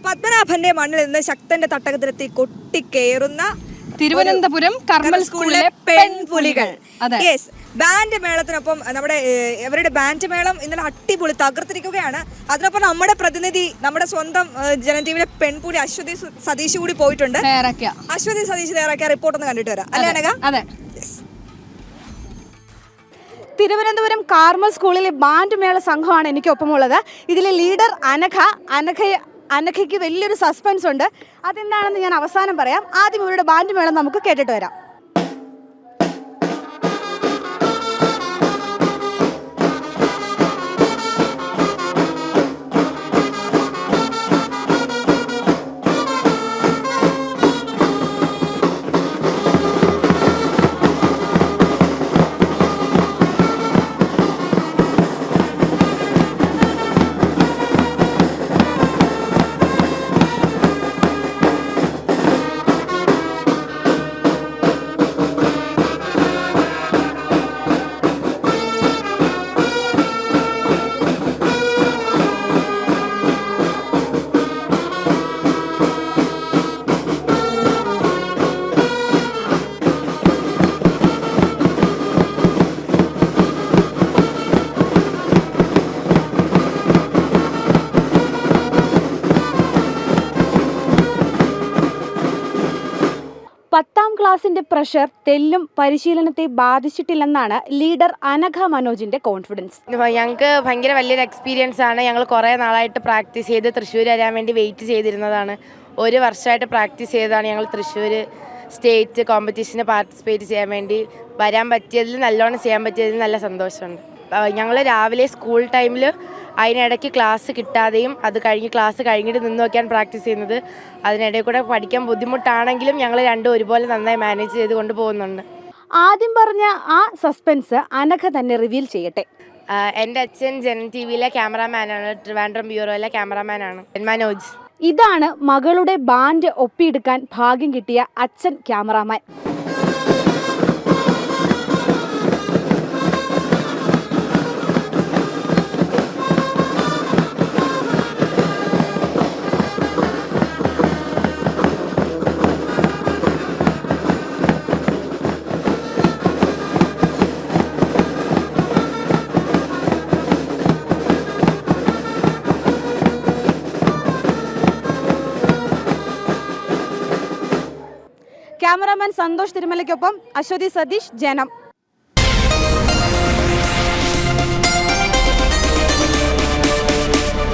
പത്മനാഭന്റെ മണ്ണിൽ നിന്ന് ശക്തന്റെ തട്ടകത്തിലെത്തി കൊട്ടിക്കേറുന്ന തിരുവനന്തപുരം കർമ്മൽ സ്കൂളിലെ പെൺപുലികൾ. യെസ്, ബാൻഡ് മേളത്തിനൊപ്പം നമ്മുടെ അവരുടെ ബാൻഡ് മേളം ഇന്നലെ അടിപൊളി തകർത്തിരിക്കുകയാണ്. അതിനൊപ്പം നമ്മുടെ പ്രതിനിധി, നമ്മുടെ സ്വന്തം ജനം ടിവിയിലെ പെൺപുലി അശ്വതി സതീഷ് കൂടി പോയിട്ടുണ്ട്. അശ്വതി സതീഷ് തയ്യാറാക്കിയ റിപ്പോർട്ട് ഒന്ന് കണ്ടിട്ട് വരാം അല്ലേ അനഘ? അതെ. തിരുവനന്തപുരം കാർമൽ സ്കൂളിലെ ബാൻഡ് മേള സംഘമാണ് എനിക്കൊപ്പമുള്ളത്. ഇതിലെ ലീഡർ അനഘയ്ക്ക് വലിയൊരു സസ്പെൻസ് ഉണ്ട്. അതെന്താണെന്ന് ഞാൻ അവസാനം പറയാം. ആദ്യം ഇവരുടെ ബാൻഡ് മേളം നമുക്ക് കേട്ടിട്ട് വരാം. പത്താം ക്ലാസിന്റെ പ്രഷർ തെല്ലും പരിശീലനത്തെ ബാധിച്ചിട്ടില്ലെന്നാണ് ലീഡർ അനഘ മനോജിന്റെ കോൺഫിഡൻസ്. ഞങ്ങൾക്ക് ഭയങ്കര വലിയൊരു എക്സ്പീരിയൻസ് ആണ്. ഞങ്ങൾ കുറേ നാളായിട്ട് പ്രാക്ടീസ് ചെയ്ത് തൃശ്ശൂർ വരാൻ വേണ്ടി വെയിറ്റ് ചെയ്തിരുന്നതാണ്. ഒരു വർഷമായിട്ട് പ്രാക്ടീസ് ചെയ്താണ് ഞങ്ങൾ തൃശ്ശൂർ സ്റ്റേറ്റ് കോമ്പറ്റീഷന് പാർട്ടിസിപ്പേറ്റ് ചെയ്യാൻ വേണ്ടി വരാൻ പറ്റിയതിൽ, നല്ലോണം ചെയ്യാൻ പറ്റിയതിൽ നല്ല സന്തോഷമുണ്ട്. ഞങ്ങൾ രാവിലെ സ്കൂൾ ടൈമിൽ അതിനിടയ്ക്ക് ക്ലാസ് കിട്ടാതെയും അത് കഴിഞ്ഞ് ക്ലാസ് കഴിഞ്ഞിട്ട് നിന്ന് നോക്കിയാണ് പ്രാക്ടീസ് ചെയ്യുന്നത്. അതിനിടയിൽ കൂടെ പഠിക്കാൻ ബുദ്ധിമുട്ടാണെങ്കിലും ഞങ്ങൾ രണ്ടും ഒരുപോലെ നന്നായി മാനേജ് ചെയ്ത് കൊണ്ടുപോകുന്നുണ്ട്. ആദ്യം പറഞ്ഞ ആ സസ്പെൻസ് അനഘ തന്നെ റിവീൽ ചെയ്യട്ടെ. എൻ്റെ അച്ഛൻ ജനം ടി വിയിലെ ക്യാമറാമാനാണ്, ട്രിവാൻഡ്രം ബ്യൂറോയിലെ ക്യാമറാമാനാണ് മനോജ്. ഇതാണ് മകളുടെ ബാൻഡ് ഒപ്പിയെടുക്കാൻ ഭാഗ്യം കിട്ടിയ അച്ഛൻ ക്യാമറാമാൻ. ക്യാമറാമാൻ സന്തോഷ് തിരുമലയ്ക്കൊപ്പം അശ്വതി സതീഷ്, ജനം.